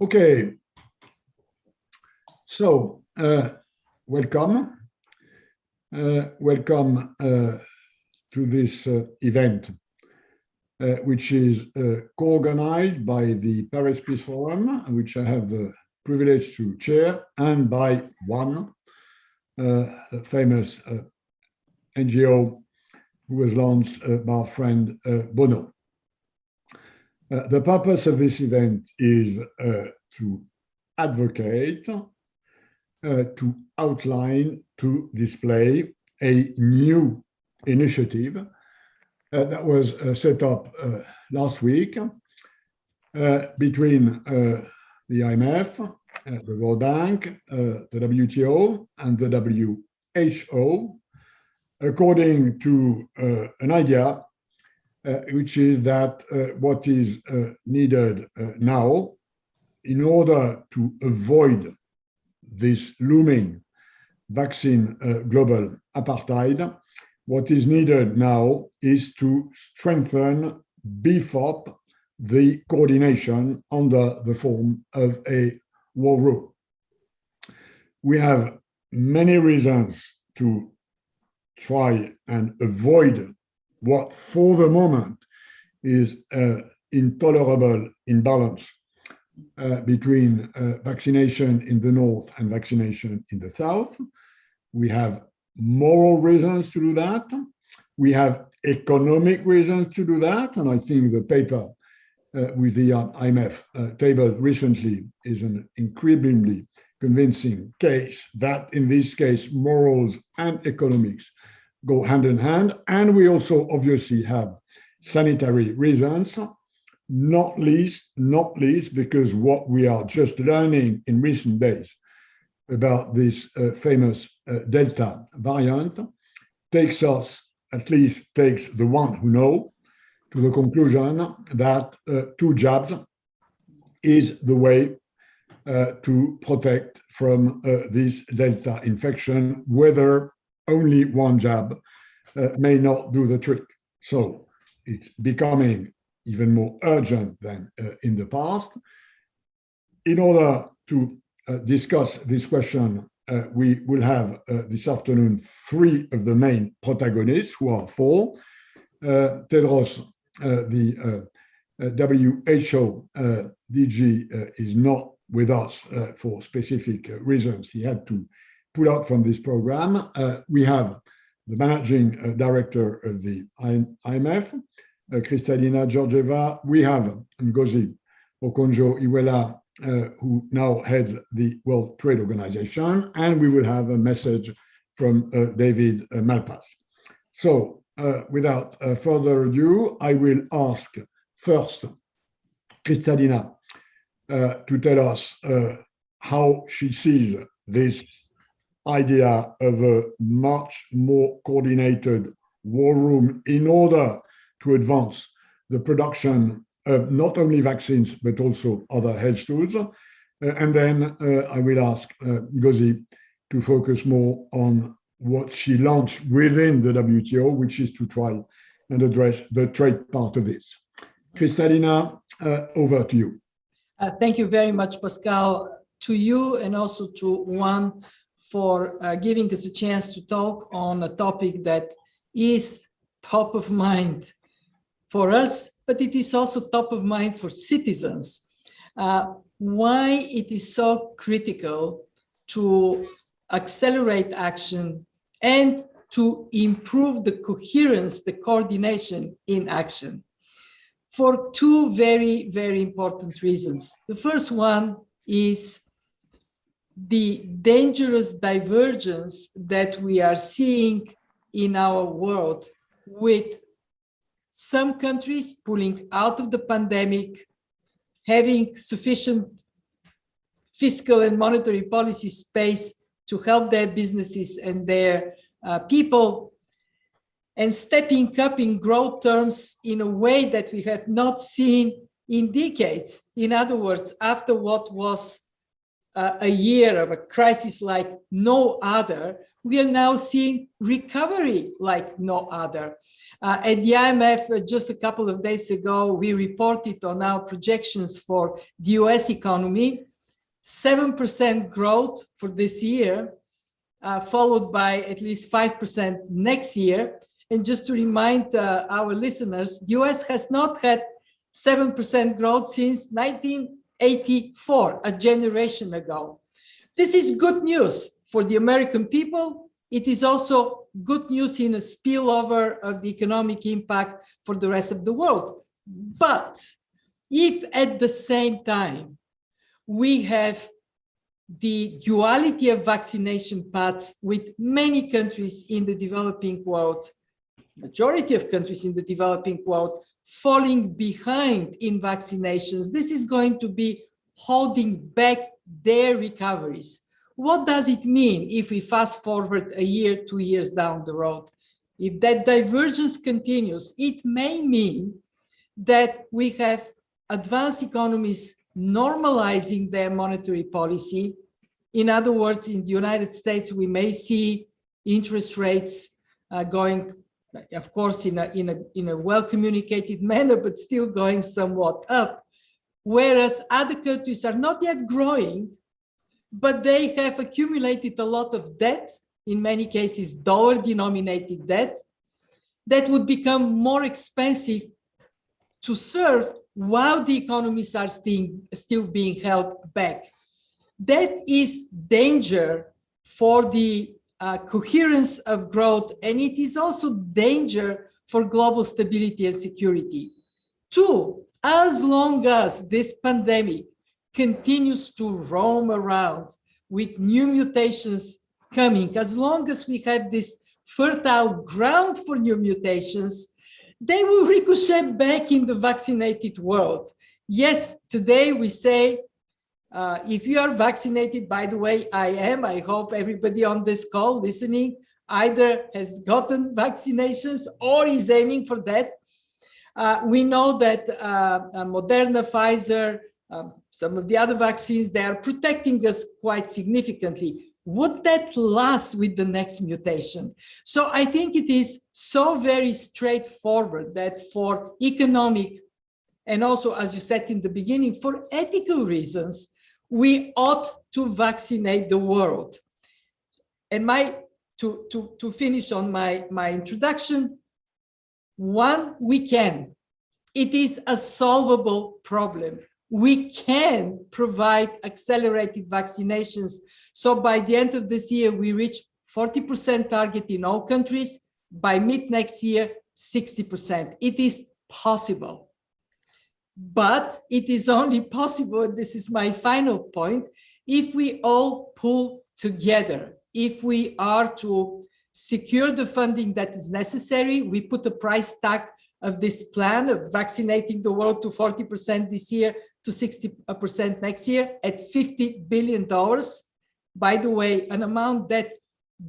Okay, so welcome. Welcome to this event, which is co-organized by the Paris Peace Forum, which I have the privilege to chair, and by one famous NGO who was launched by our friend Bono. The purpose of this event is to advocate, to outline, to display a new initiative that was set up last week between the IMF, the World Bank, the WTO, and the WHO, according to an idea which is that what is needed now in order to avoid this looming vaccine global apartheid, what is needed now is to strengthen, beef up the coordination under the form of a war room. We have many reasons to try and avoid what for the moment is intolerable imbalance between vaccination in the north and vaccination in the south. We have moral reasons to do that. We have economic reasons to do that. And I think the paper with the IMF tabled recently is an incredibly convincing case that in this case, morals and economics go hand in hand. And we also obviously have sanitary reasons, not least because what we are just learning in recent days about this famous Delta variant takes us, at least takes the one who know, to the conclusion that 2 jabs is the way to protect from this Delta infection, whether only 1 jab may not do the trick. So it's becoming even more urgent than in the past. In order to discuss this question, we will have this afternoon 3 of the main protagonists, who are 4. Tedros, the WHO DG, is not with us for specific reasons. He had to pull out from this program. We have the managing director of the IMF, Kristalina Georgieva. We have Ngozi, Okonjo-Iweala, who now heads the World Trade Organization, and we will have a message from David Malpass. So without further ado, I will ask first Kristalina to tell us how she sees this idea of a much more coordinated war room in order to advance the production of not only vaccines, but also other health tools. And then I will ask Ngozi to focus more on what she launched within the WTO, which is to try and address the trade part of this. Kristalina, over to you. Thank you very much, Pascal, to you and also to Juan for giving us a chance to talk on a topic that is top of mind for us, but it is also top of mind for citizens. Why it is so critical to accelerate action and to improve the coherence, the coordination in action, for 2 very, very important reasons. The first one is the dangerous divergence that we are seeing in our world, with some countries pulling out of the pandemic, having sufficient fiscal and monetary policy space to help their businesses and their people, and stepping up in growth terms in a way that we have not seen in decades. In other words, after what was a year of a crisis like no other, we are now seeing recovery like no other. At the IMF, just a couple of days ago, we reported on our projections for the US economy, 7% growth for this year, followed by at least 5% next year. And just to remind our listeners, the US has not had 7% growth since 1984, a generation ago. This is good news for the American people. It is also good news in a spillover of the economic impact for the rest of the world. But if at the same time we have the duality of vaccination paths with many countries in the developing world, majority of countries in the developing world falling behind in vaccinations, this is going to be holding back their recoveries. What does it mean if we fast forward a year, 2 years down the road? If that divergence continues, it may mean that we have advanced economies normalizing their monetary policy. In other words, in the United States, we may see interest rates going, of course, in a well-communicated manner, but still going somewhat up, whereas other countries are not yet growing, but they have accumulated a lot of debt, in many cases dollar-denominated debt, that would become more expensive to serve while the economies are still being held back. That is danger for the coherence of growth, and it is also danger for global stability and security. Two, as long as this pandemic continues to roam around with new mutations coming, as long as we have this fertile ground for new mutations, they will ricochet back in the vaccinated world. Yes, today we say, if you are vaccinated, by the way, I am, I hope everybody on this call listening either has gotten vaccinations or is aiming for that. We know that Moderna, Pfizer, some of the other vaccines, they are protecting us quite significantly. Would that last with the next mutation? So I think it is so very straightforward that for economic and also, as you said in the beginning, for ethical reasons, we ought to vaccinate the world. And to finish on my introduction, one, we can. It is a solvable problem. We can provide accelerated vaccinations. So by the end of this year, we reach 40% target in all countries. By mid next year, 60%. It is possible. But it is only possible, and this is my final point, if we all pull together. If we are to secure the funding that is necessary, we put a price tag of this plan of vaccinating the world to 40% this year, to 60% next year at $50 billion. By the way, an amount that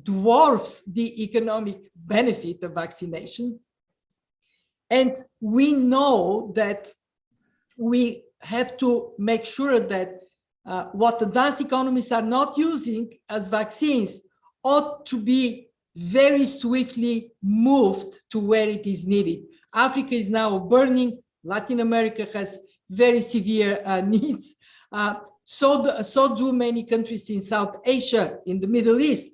dwarfs the economic benefit of vaccination. And we know that we have to make sure that what advanced economies are not using as vaccines ought to be very swiftly moved to where it is needed. Africa is now burning. Latin America has very severe needs. So do many countries in South Asia, in the Middle East.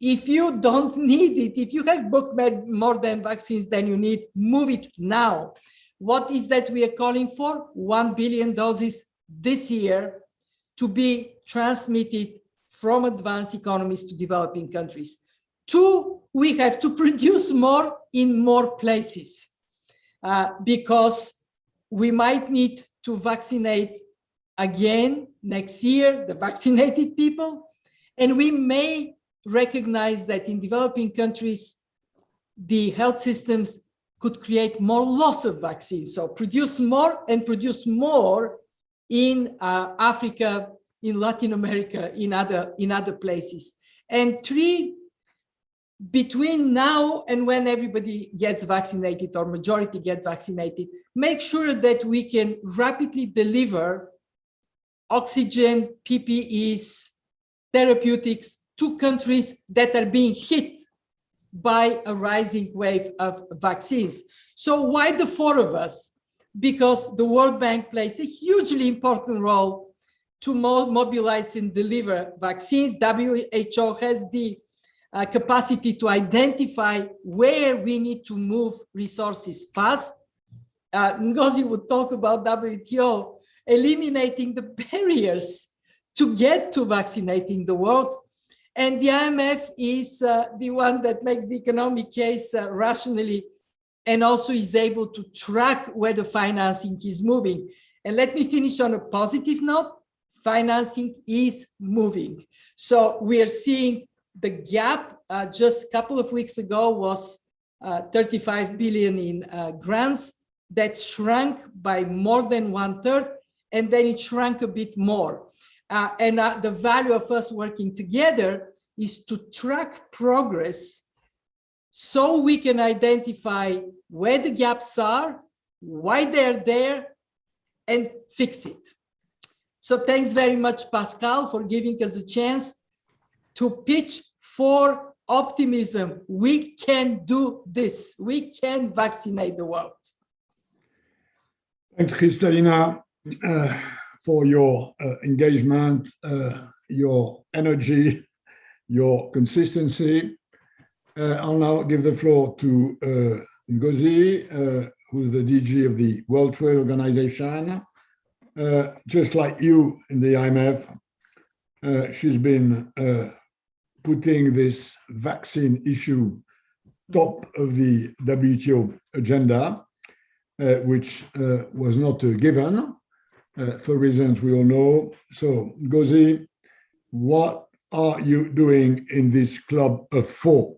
If you don't need it, if you have booked more than vaccines than you need, move it now. What is that we are calling for? 1 billion doses this year to be transmitted from advanced economies to developing countries. Two, we have to produce more in more places because we might need to vaccinate again next year, the vaccinated people, and we may recognize that in developing countries, the health systems could create more loss of vaccines. So produce more and produce more in Africa, in Latin America, in other places. And three, between now and when everybody gets vaccinated or majority get vaccinated, make sure that we can rapidly deliver oxygen, PPEs, therapeutics to countries that are being hit by a rising wave of vaccines. So why the four of us? Because the World Bank plays a hugely important role to mobilize and deliver vaccines. WHO has the capacity to identify where we need to move resources fast. Ngozi would talk about WTO eliminating the barriers to get to vaccinating the world. And the IMF is the one that makes the economic case rationally and also is able to track where the financing is moving. And let me finish on a positive note. Financing is moving. So we are seeing the gap just a couple of weeks ago was 35 billion in grants that shrunk by more than 1/3, and then it shrunk a bit more. And the value of us working together is to track progress so we can identify where the gaps are, why they're there, and fix it. So thanks very much, Pascal, for giving us a chance to pitch for optimism. We can do this. We can vaccinate the world. Thanks, Kristalina, for your engagement, your energy, your consistency. I'll now give the floor to Ngozi, who's the DG of the World Trade Organization. Just like you in the IMF, she's been putting this vaccine issue top of the WTO agenda, which was not a given for reasons we all know. So, Ngozi, what are you doing in this club of four?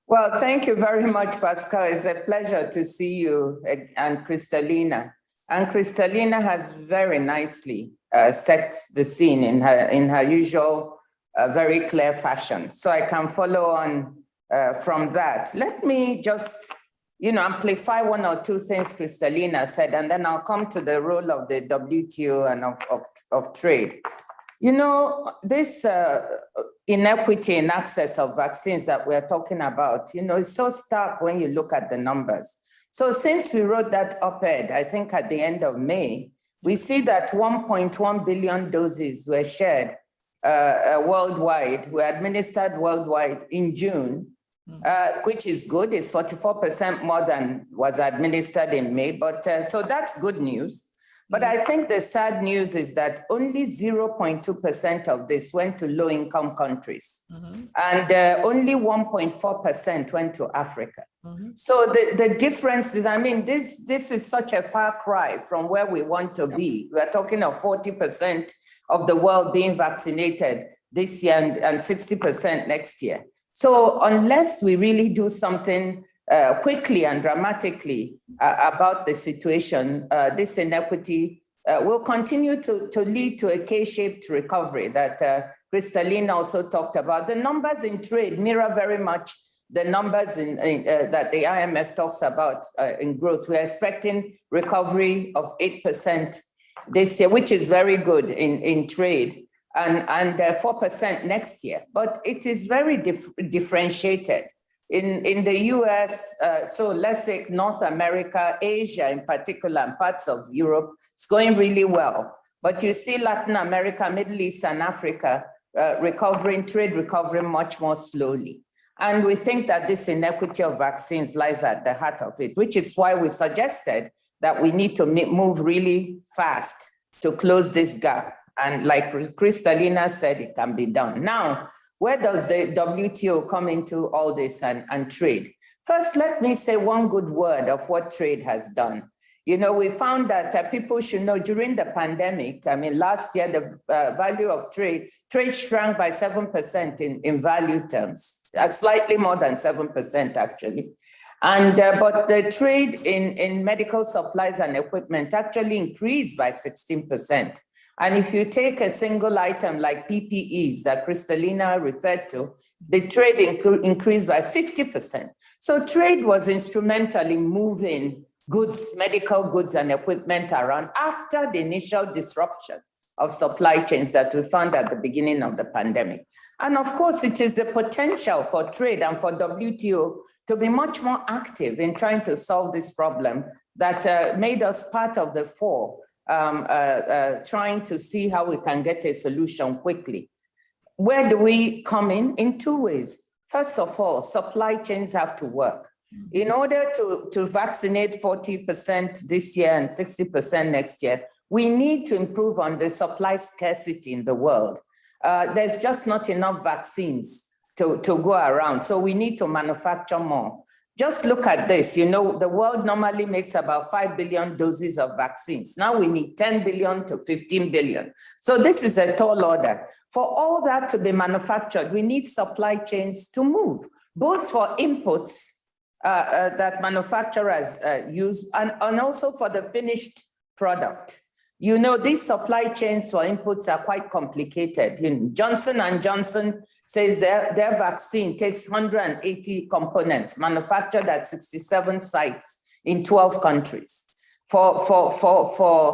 Well, thank you very much, Pascal. It's a pleasure to see you and Kristalina. And Kristalina has very nicely set the scene in her usual very clear fashion. So I can follow on from that. Let me just, amplify one or two things Kristalina said, and then I'll come to the role of the WTO and of trade. This inequity in access of vaccines that we're talking about, is so stark when you look at the numbers. So since we wrote that op-ed, I think at the end of May, we see that 1.1 billion doses were shared worldwide, were administered worldwide in June, which is good. It's 44% more than was administered in May, but so that's good news. But I think the sad news is that only 0.2% of this went to low-income countries, and only 1.4% went to Africa. So the difference is, this is such a far cry from where we want to be. We're talking of 40% of the world being vaccinated this year and 60% next year. So unless we really do something quickly and dramatically about the situation, this inequity will continue to lead to a K-shaped recovery that Kristalina also talked about. The numbers in trade mirror very much the numbers that the IMF talks about in growth. We're expecting recovery of 8% this year, which is very good in trade, and 4% next year. But it is very differentiated. In the US, so let's say North America, Asia in particular, and parts of Europe, it's going really well. But you see Latin America, Middle East, and Africa trade recovering much more slowly. And we think that this inequity of vaccines lies at the heart of it, which is why we suggested that we need to move really fast to close this gap. And like Kristalina said, it can be done. Now, where does the WTO come into all this and trade? First, let me say one good word of what trade has done. We found that people should know during the pandemic, last year, the value of trade shrank by 7% in value terms, slightly more than 7% actually. And but the trade in medical supplies and equipment actually increased by 16%. And if you take a single item like PPEs that Kristalina referred to, the trade increased by 50%. So trade was instrumental in moving goods, medical goods and equipment around after the initial disruption of supply chains that we found at the beginning of the pandemic. And of course, it is the potential for trade and for WTO to be much more active in trying to solve this problem that made us part of the four, trying to see how we can get a solution quickly. Where do we come in? In two ways. First of all, supply chains have to work. In order to vaccinate 40% this year and 60% next year, we need to improve on the supply scarcity in the world. There's just not enough vaccines to go around, so we need to manufacture more. Just look at this, you know, the world normally makes about 5 billion doses of vaccines. Now we need 10 billion to 15 billion. So this is a tall order. For all that to be manufactured, we need supply chains to move, both for inputs that manufacturers use and also for the finished product. You know, these supply chains for inputs are quite complicated. Johnson & Johnson says their vaccine takes 180 components manufactured at 67 sites in 12 countries. For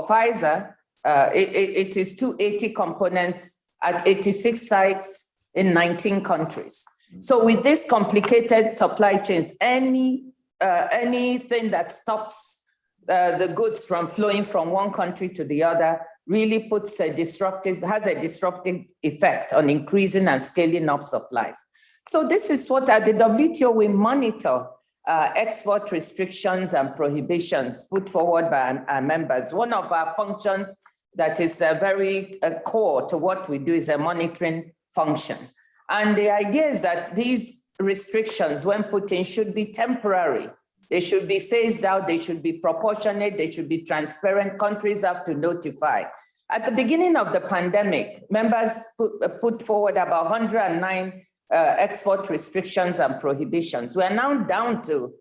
Pfizer, it is 280 components at 86 sites in 19 countries. So with this complicated supply chains, anything that stops the goods from flowing from one country to the other really has a disruptive effect on increasing and scaling up supplies. So this is what at the WTO we monitor export restrictions and prohibitions put forward by our members. One of our functions that is very core to what we do is a monitoring function. And the idea is that these restrictions, when put in, should be temporary. They should be phased out, they should be proportionate, they should be transparent. Countries have to notify. At the beginning of the pandemic, members put forward about 109 export restrictions and prohibitions. We're now down to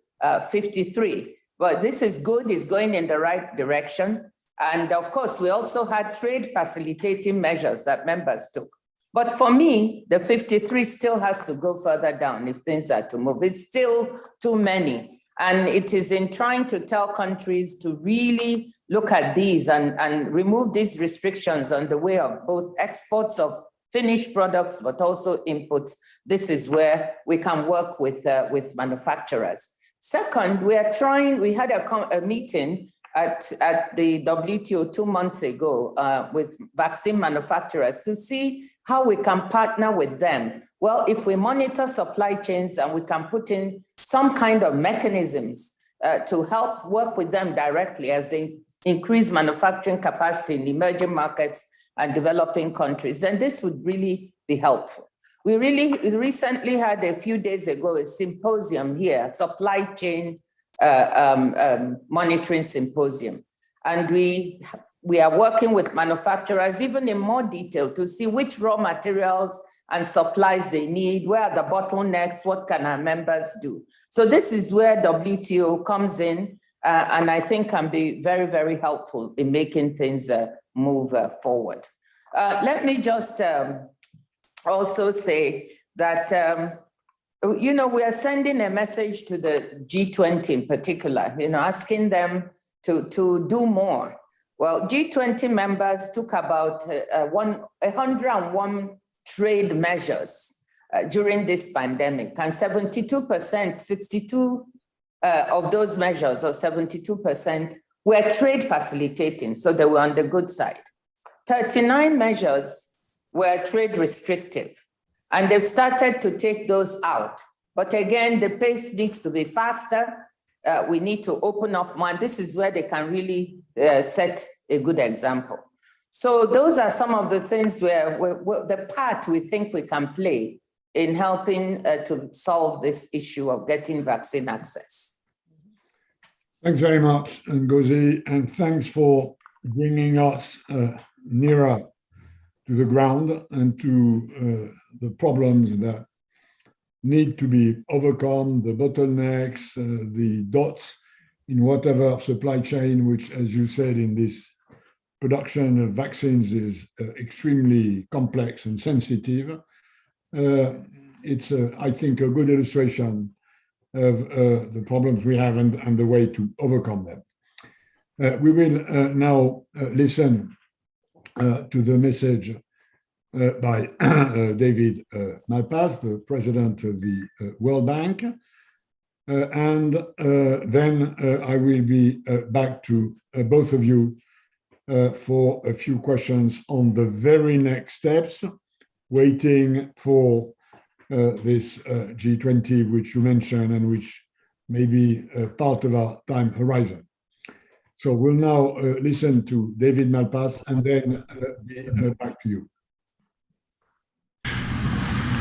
53, but this is good, it's going in the right direction. And of course, we also had trade facilitating measures that members took. But for me, the 53 still has to go further down if things are to move. It's still too many. And it is in trying to tell countries to really look at these and remove these restrictions on the way of both exports of finished products, but also inputs. This is where we can work with manufacturers. Second, we had a meeting at the WTO 2 months ago with vaccine manufacturers to see how we can partner with them. Well, if we monitor supply chains and we can put in some kind of mechanisms to help work with them directly as they increase manufacturing capacity in emerging markets and developing countries, then this would really be helpful. We recently had a few days ago a symposium here, supply chain monitoring symposium. And we are working with manufacturers even in more detail to see which raw materials and supplies they need, where are the bottlenecks, what can our members do. So this is where WTO comes in and I think can be very, very helpful in making things move forward. Let me just also say that you know, we are sending a message to the G20 in particular, you know, asking them to do more. Well, G20 members took about 101 trade measures during this pandemic, and 72%, 62 of those measures, or 72%, were trade facilitating, so they were on the good side. 39 measures were trade restrictive. And they've started to take those out. But again, the pace needs to be faster. We need to open up more. This is where they can really set a good example. So those are some of the things where the part we think we can play in helping to solve this issue of getting vaccine access. Thanks very much, Ngozi, and thanks for bringing us nearer to the ground and to the problems that need to be overcome, the bottlenecks, the dots in whatever supply chain, which, as you said, in this production of vaccines is extremely complex and sensitive. It's, I think, a good illustration of the problems we have and the way to overcome them. We will now listen to the message by David Malpass, the president of the World Bank. And then I will be back to both of you for a few questions on the very next steps, waiting for this G20, which you mentioned and which may be part of our time horizon. So we'll now listen to David Malpass and then be back to you.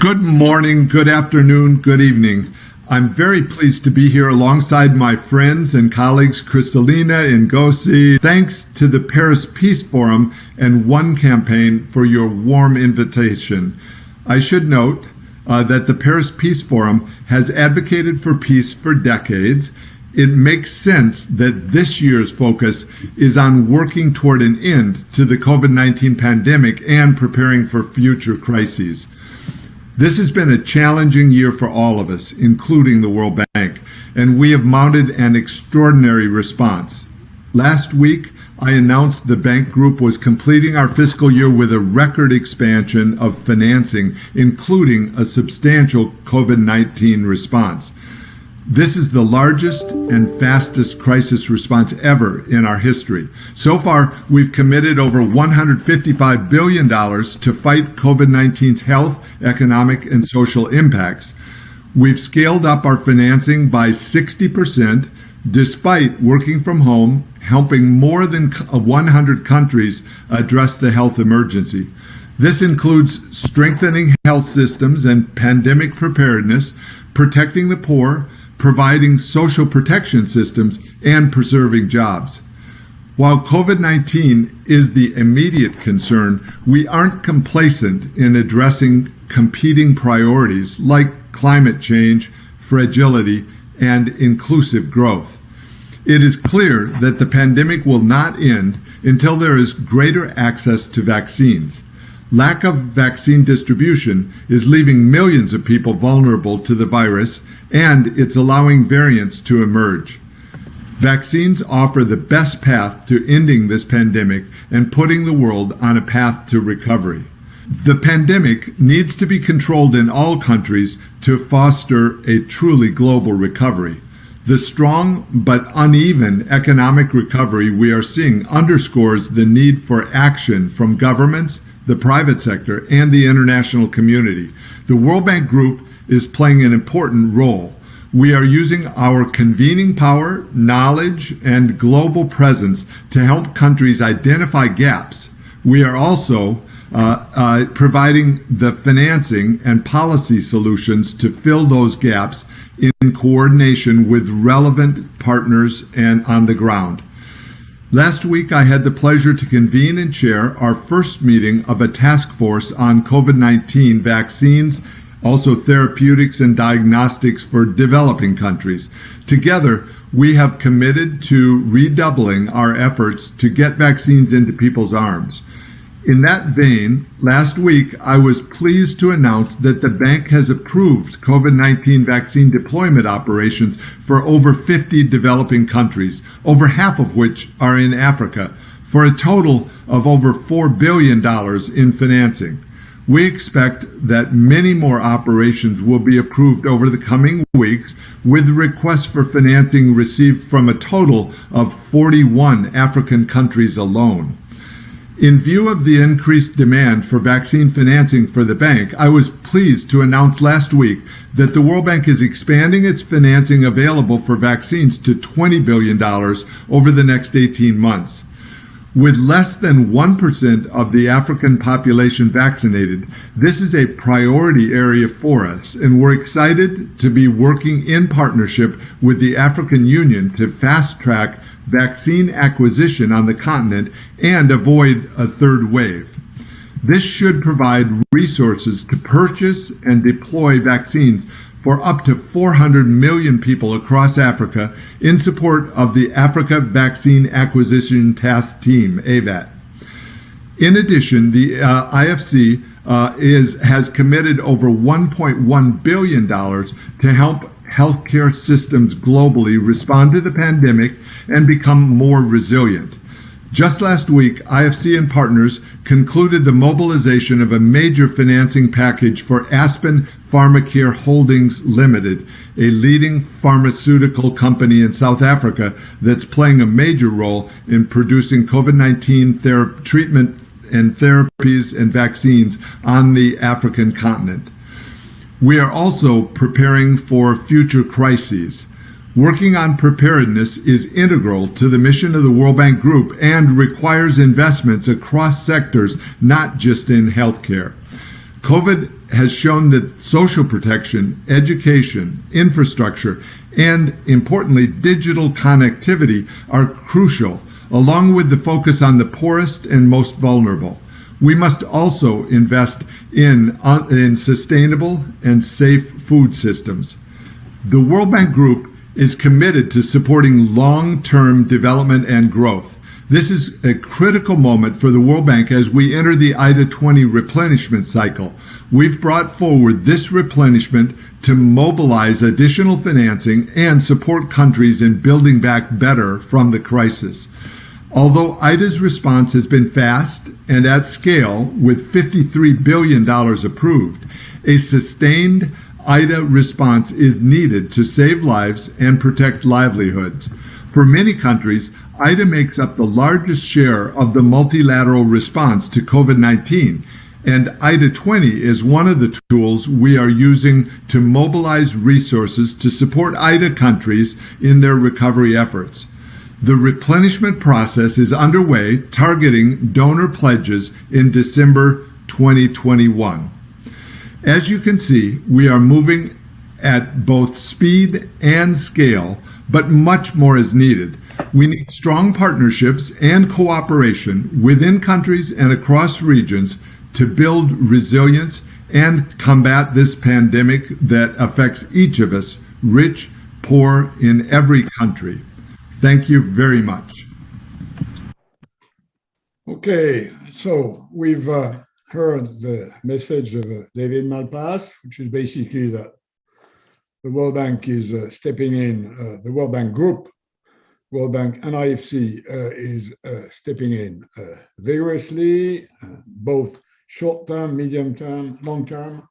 Good morning, good afternoon, good evening. I'm very pleased to be here alongside my friends and colleagues Kristalina and Ngozi. Thanks to the Paris Peace Forum and One Campaign for your warm invitation. I should note that the Paris Peace Forum has advocated for peace for decades. It makes sense that this year's focus is on working toward an end to the COVID-19 pandemic and preparing for future crises. This has been a challenging year for all of us, including the World Bank, and we have mounted an extraordinary response. Last week, I announced the bank group was completing our fiscal year with a record expansion of financing, including a substantial COVID-19 response. This is the largest and fastest crisis response ever in our history. So far, we've committed over $155 billion to fight COVID-19's health, economic, and social impacts. We've scaled up our financing by 60%, despite working from home, helping more than 100 countries address the health emergency. This includes strengthening health systems and pandemic preparedness, protecting the poor, providing social protection systems, and preserving jobs. While COVID-19 is the immediate concern, we aren't complacent in addressing competing priorities like climate change, fragility, and inclusive growth. It is clear that the pandemic will not end until there is greater access to vaccines. Lack of vaccine distribution is leaving millions of people vulnerable to the virus, and it's allowing variants to emerge. Vaccines offer the best path to ending this pandemic and putting the world on a path to recovery. The pandemic needs to be controlled in all countries to foster a truly global recovery. The strong but uneven economic recovery we are seeing underscores the need for action from governments, the private sector, and the international community. The World Bank Group is playing an important role. We are using our convening power, knowledge, and global presence to help countries identify gaps. We are also providing the financing and policy solutions to fill those gaps in coordination with relevant partners and on the ground. Last week, I had the pleasure to convene and chair our first meeting of a task force on COVID-19 vaccines, also therapeutics and diagnostics for developing countries. Together, we have committed to redoubling our efforts to get vaccines into people's arms. In that vein, last week, I was pleased to announce that the bank has approved COVID-19 vaccine deployment operations for over 50 developing countries, over half of which are in Africa, for a total of over $4 billion in financing. We expect that many more operations will be approved over the coming weeks, with requests for financing received from a total of 41 African countries alone. In view of the increased demand for vaccine financing for the bank, I was pleased to announce last week that the World Bank is expanding its financing available for vaccines to $20 billion over the next 18 months. With less than 1% of the African population vaccinated, this is a priority area for us, and we're excited to be working in partnership with the African Union to fast-track vaccine acquisition on the continent and avoid a third wave. This should provide resources to purchase and deploy vaccines for up to 400 million people across Africa in support of the Africa Vaccine Acquisition Task Team, AVAT. In addition, the IFC has committed over $1.1 billion to help healthcare systems globally respond to the pandemic and become more resilient. Just last week, IFC and partners concluded the mobilization of a major financing package for Aspen Pharmacare Holdings Limited, a leading pharmaceutical company in South Africa that's playing a major role in producing COVID-19 treatment and therapies and vaccines on the African continent. We are also preparing for future crises. Working on preparedness is integral to the mission of the World Bank Group and requires investments across sectors, not just in healthcare. COVID has shown that social protection, education, infrastructure, and importantly, digital connectivity are crucial, along with the focus on the poorest and most vulnerable. We must also invest in sustainable and safe food systems. The World Bank Group is committed to supporting long-term development and growth. This is a critical moment for the World Bank as we enter the IDA 20 replenishment cycle. We've brought forward this replenishment to mobilize additional financing and support countries in building back better from the crisis. Although IDA's response has been fast and at scale, with $53 billion approved, a sustained IDA response is needed to save lives and protect livelihoods. For many countries, IDA makes up the largest share of the multilateral response to COVID-19, and IDA 20 is one of the tools we are using to mobilize resources to support IDA countries in their recovery efforts. The replenishment process is underway, targeting donor pledges in December 2021. As you can see, we are moving at both speed and scale, but much more is needed. We need strong partnerships and cooperation within countries and across regions to build resilience and combat this pandemic that affects each of us, rich, poor, in every country. Thank you very much. Okay, so we've heard the message of David Malpass, which is basically that the World Bank is stepping in, the World Bank Group, World Bank and IFC is stepping in vigorously, both short-term, medium-term, long-term.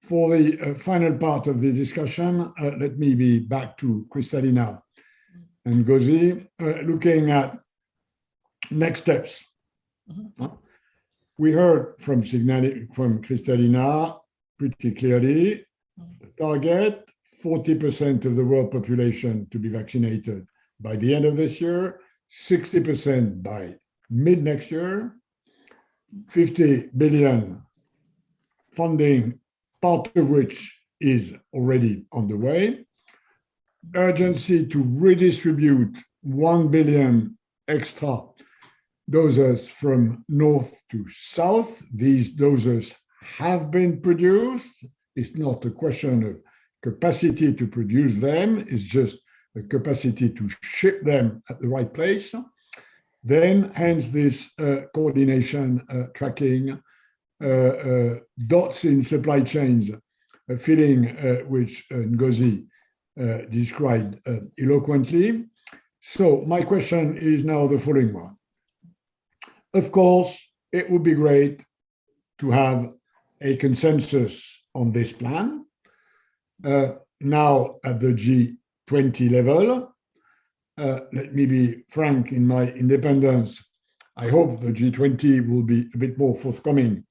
For the final part of the discussion, let me be back to Kristalina and Ngozi, looking at next steps. We heard from Kristalina pretty clearly, the target, 40% of the world population to be vaccinated by the end of this year, 60% by mid next year, 50 billion funding, part of which is already on the way. Urgency to redistribute 1 billion extra doses from north to south. These doses have been produced. It's not a question of capacity to produce them, it's just the capacity to ship them at the right place. Then, hence this coordination, tracking, dots in supply chains, filling, which Ngozi described eloquently. So my question is now the following one. Of course, it would be great to have a consensus on this plan. Now at the G20 level, let me be frank in my independence, I hope the G20 will be a bit more forthcoming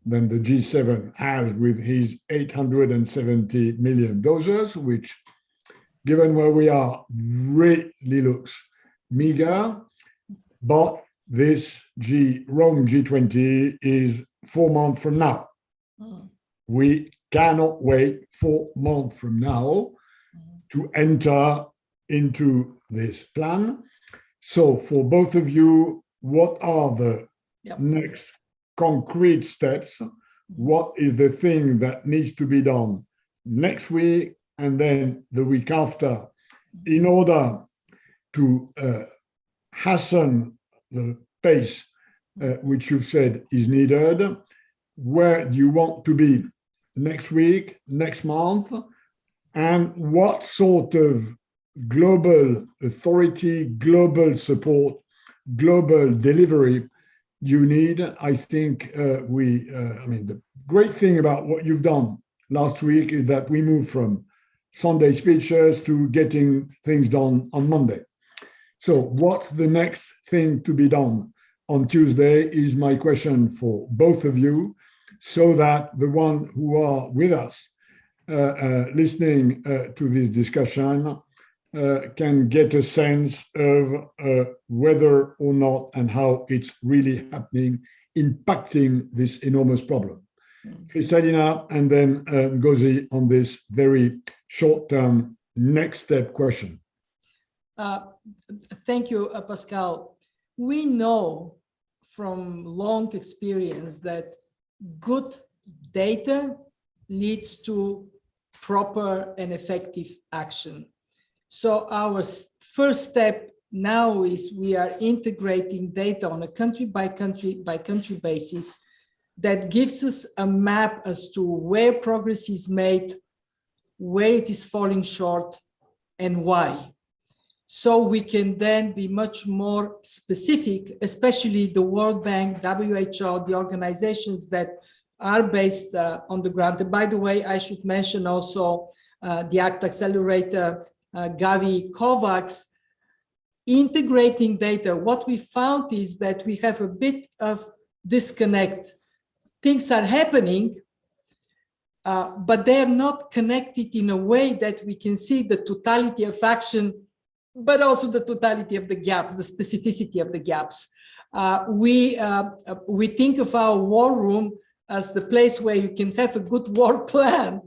than the G7 has with his 870 million doses, which, given where we are, really looks meager. But this Rome G20 is 4 months from now. We cannot wait 4 months from now to enter into this plan. So for both of you, what are the next concrete steps? What is the thing that needs to be done next week and then the week after in order to hasten the pace which you've said is needed? Where do you want to be next week, next month? and what sort of global authority, global support, global delivery you need. I think the great thing about what you've done last week is that we moved from Sunday speeches to getting things done on Monday. So what's the next thing to be done on Tuesday is my question for both of you, so that the one who are with us listening to this discussion can get a sense of whether or not and how it's really happening, impacting this enormous problem. Kristalina and then Ngozi on this very short-term next step question. Thank you, Pascal. We know from long experience that good data leads to proper and effective action. So our first step now is we are integrating data on a country by country basis that gives us a map as to where progress is made, where it is falling short, and why. So we can then be much more specific, especially the World Bank, WHO, the organizations that are based on the ground. And by the way, I should mention also the ACT Accelerator, Gavi, COVAX, integrating data. What we found is that we have a bit of disconnect. Things are happening, but they're not connected in a way that we can see the totality of action, but also the totality of the gaps, the specificity of the gaps. We think of our war room as the place where you can have a good war plan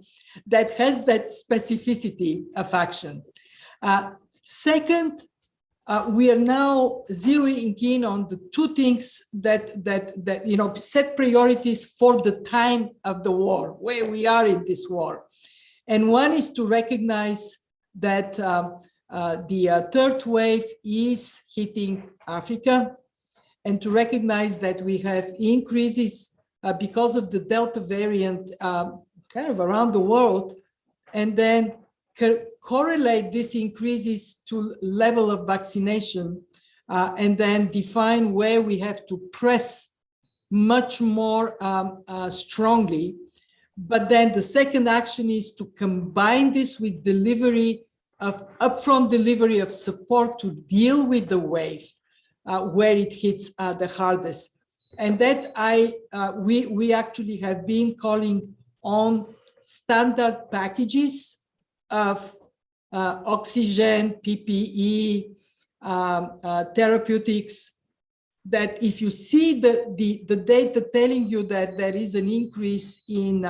that has that specificity of action. Second, we are now zeroing in on the two things that set priorities for the time of the war, where we are in this war. And one is to recognize that the third wave is hitting Africa, and to recognize that we have increases because of the Delta variant kind of around the world, and then correlate these increases to level of vaccination, and then define where we have to press much more strongly. But then the second action is to combine this with delivery of upfront delivery of support to deal with the wave where it hits the hardest. And that we actually have been calling on standard packages of oxygen, PPE, therapeutics, that if you see the data telling you that there is an increase in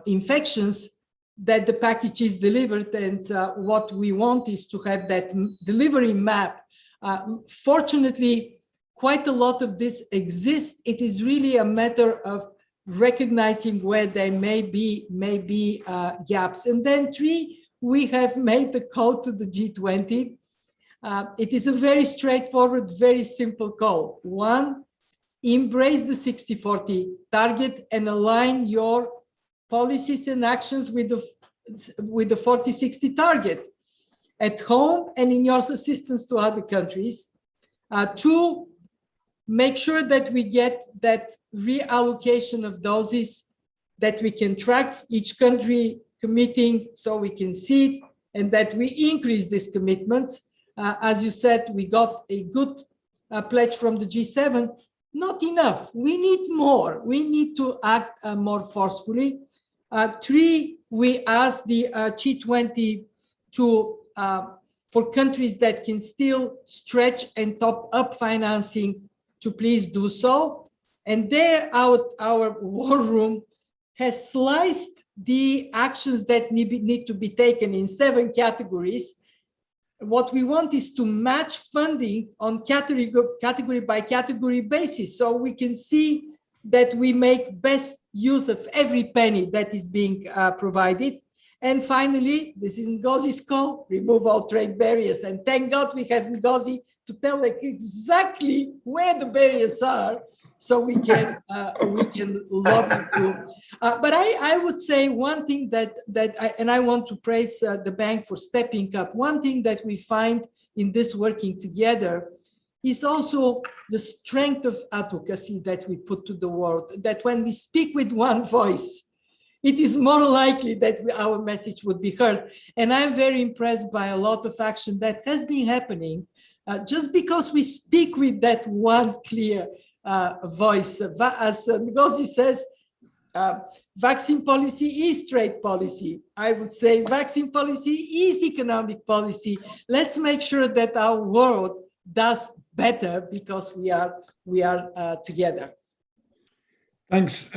infections, that the package is delivered, and what we want is to have that delivery map. Fortunately, quite a lot of this exists. It is really a matter of recognizing where there may be gaps. And then three, we have made the call to the G20. It is a very straightforward, very simple call. One, embrace the 60-40 target and align your policies and actions with the 40-60 target at home and in your assistance to other countries. Two, make sure that we get that reallocation of doses, that we can track each country committing so we can see it, and that we increase these commitments. As you said, we got a good pledge from the G7. Not enough. We need more. We need to act more forcefully. Three, we asked the G20 for countries that can still stretch and top up financing to please do so. And there, our war room has sliced the actions that need to be taken in 7 categories. What we want is to match funding on category by category basis, so we can see that we make best use of every penny that is being provided. And finally, this is Ngozi's call, remove all trade barriers. And thank God we have Ngozi to tell exactly where the barriers are, so we can lobby to. But I would say one thing and I want to praise the bank for stepping up. One thing that we find in this working together is also the strength of advocacy that we put to the world, that when we speak with one voice, it is more likely that our message would be heard. And I'm very impressed by a lot of action that has been happening just because we speak with that one clear voice. As Ngozi says, vaccine policy is trade policy. I would say vaccine policy is economic policy. Let's make sure that our world does better because we are together. Thanks,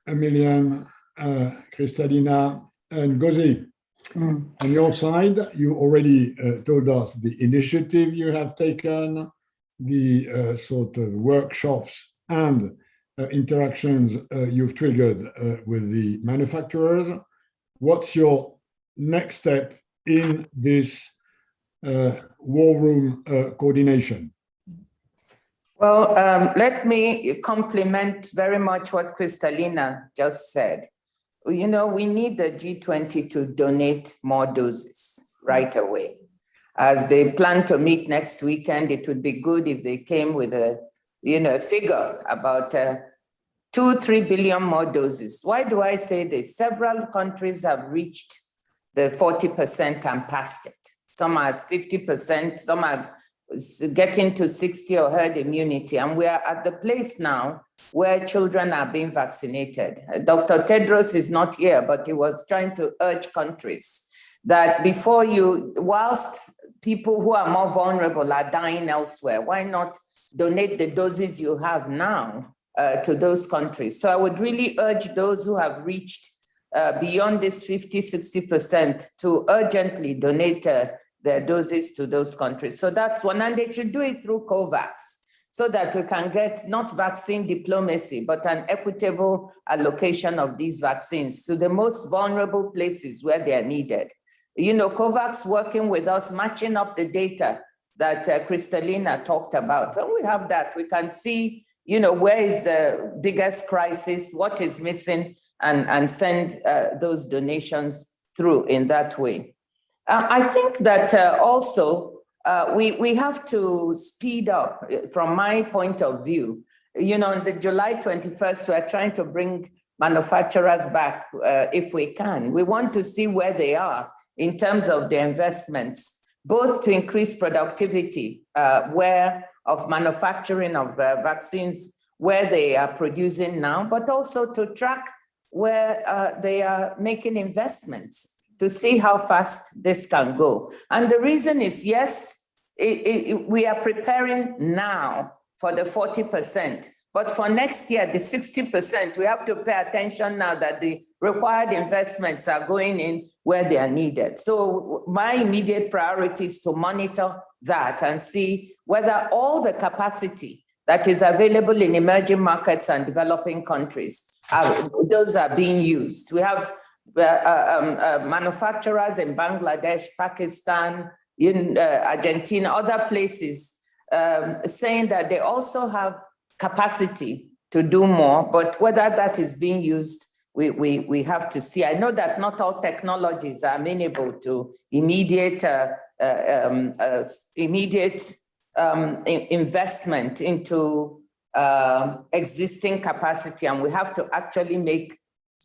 Emilian, Kristalina, and Ngozi. On your side, you already told us the initiative you have taken, the sort of workshops and interactions you've triggered with the manufacturers. What's your next step in this war room coordination? Well, let me compliment very much what Kristalina just said. You know, we need the G20 to donate more doses right away. As they plan to meet next weekend, it would be good if they came with a, figure about 2-3 billion more doses. Why do I say this? Several countries have reached the 40% and past it. Some are 50%, some are getting to 60 or herd immunity. And we are at the place now where children are being vaccinated. Dr. Tedros is not here, but he was trying to urge countries that before whilst people who are more vulnerable are dying elsewhere, why not donate the doses you have now to those countries? So I would really urge those who have reached beyond this 50-60% to urgently donate their doses to those countries. So that's one, and they should do it through COVAX so that we can get not vaccine diplomacy, but an equitable allocation of these vaccines to the most vulnerable places where they are needed. COVAX working with us, matching up the data that Kristalina talked about. When we have that, we can see, where is the biggest crisis, what is missing, and send those donations through in that way. I think that also we have to speed up from my point of view. On the July 21st, we're trying to bring manufacturers back if we can. We want to see where they are in terms of their investments, both to increase productivity of manufacturing of vaccines where they are producing now, but also to track where they are making investments to see how fast this can go. And the reason is, yes, we are preparing now for the 40%, but for next year, the 60%, we have to pay attention now that the required investments are going in where they are needed. So my immediate priority is to monitor that and see whether all the capacity that is available in emerging markets and developing countries, those are being used. We have manufacturers in Bangladesh, Pakistan, in Argentina, other places, saying that they also have capacity to do more, but whether that is being used, we have to see. I know that not all technologies are amenable to immediate investment into existing capacity, and we have to actually make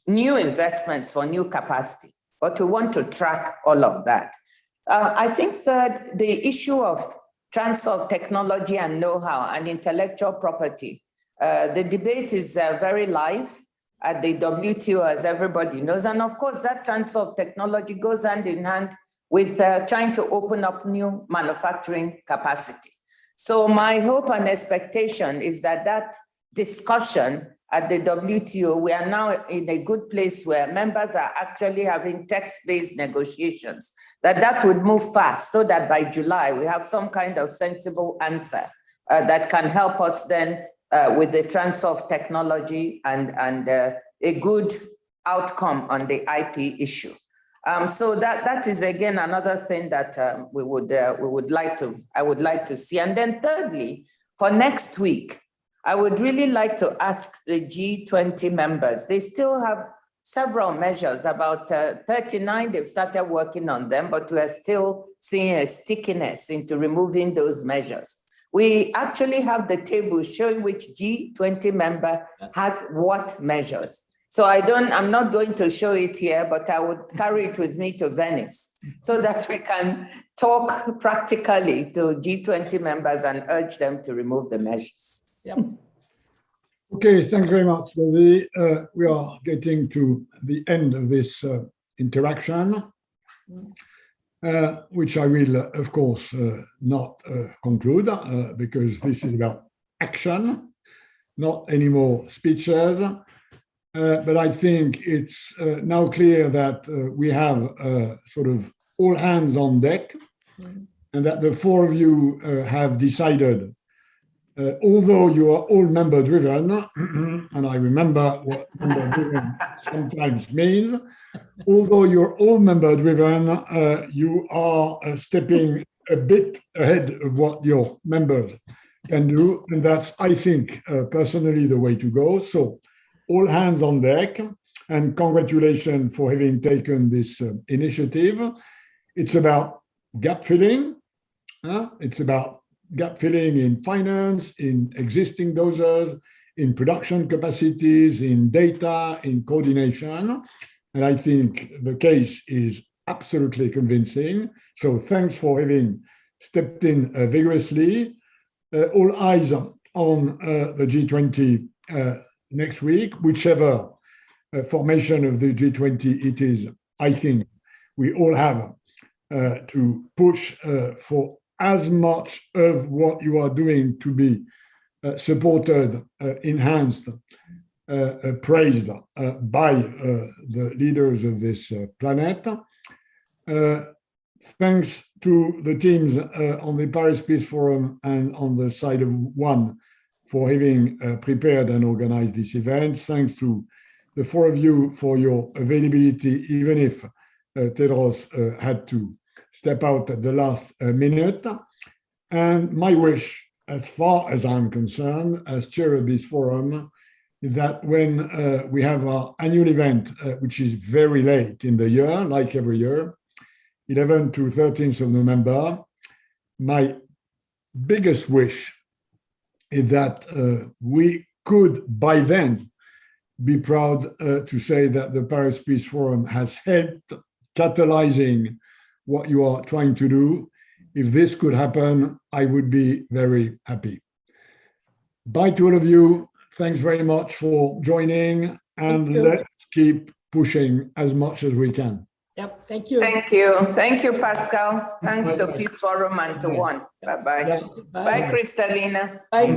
new investments for new capacity, but we want to track all of that. I think third, the issue of transfer of technology and know-how and intellectual property. The debate is very live at the WTO, as everybody knows. And of course, that transfer of technology goes hand in hand with trying to open up new manufacturing capacity. So my hope and expectation is that that discussion at the WTO, we are now in a good place where members are actually having text-based negotiations, that would move fast so that by July, we have some kind of sensible answer that can help us then with the transfer of technology and a good outcome on the IP issue. So that is again another thing that I would like to see. And then thirdly, for next week, I would really like to ask the G20 members, they still have several measures, about 39, they've started working on them, but we're still seeing a stickiness into removing those measures. We actually have the table showing which G20 member has what measures. So I'm not going to show it here, but I would carry it with me to Venice so that we can talk practically to G20 members and urge them to remove the measures. Yep. Okay, thanks very much, Ngozi. We are getting to the end of this interaction, which I will, of course, not conclude because this is about action, not any more speeches. But I think it's now clear that we have sort of all hands on deck, and that the four of you have decided, although you are all member-driven, and I remember what member-driven sometimes means, although you're all member-driven, you are stepping a bit ahead of what your members can do, and that's, I think, personally the way to go. So, all hands on deck, and congratulations for having taken this initiative. It's about gap filling. It's about gap filling in finance, in existing dosers, in production capacities, in data, in coordination. And I think the case is absolutely convincing. So thanks for having stepped in vigorously. All eyes on the G20 next week, whichever formation of the G20 it is. I think we all have to push for as much of what you are doing to be supported, enhanced, praised by the leaders of this planet. Thanks to the teams on the Paris Peace Forum and on the side of one for having prepared and organized this event. Thanks to the four of you for your availability, even if Tedros had to step out at the last minute. And my wish, as far as I'm concerned, as chair of this forum, is that when we have our annual event, which is very late in the year, like every year, 11th to 13th of November, my biggest wish is that we could by then be proud to say that the Paris Peace Forum has helped catalyzing what you are trying to do. If this could happen, I would be very happy. Bye to all of you. Thanks very much for joining, and let's keep pushing as much as we can. Yep, thank you. Thank you. Thank you, Pascal. Thanks to Peace Forum and to One. Bye-bye. Bye. Bye, Kristalina. Bye.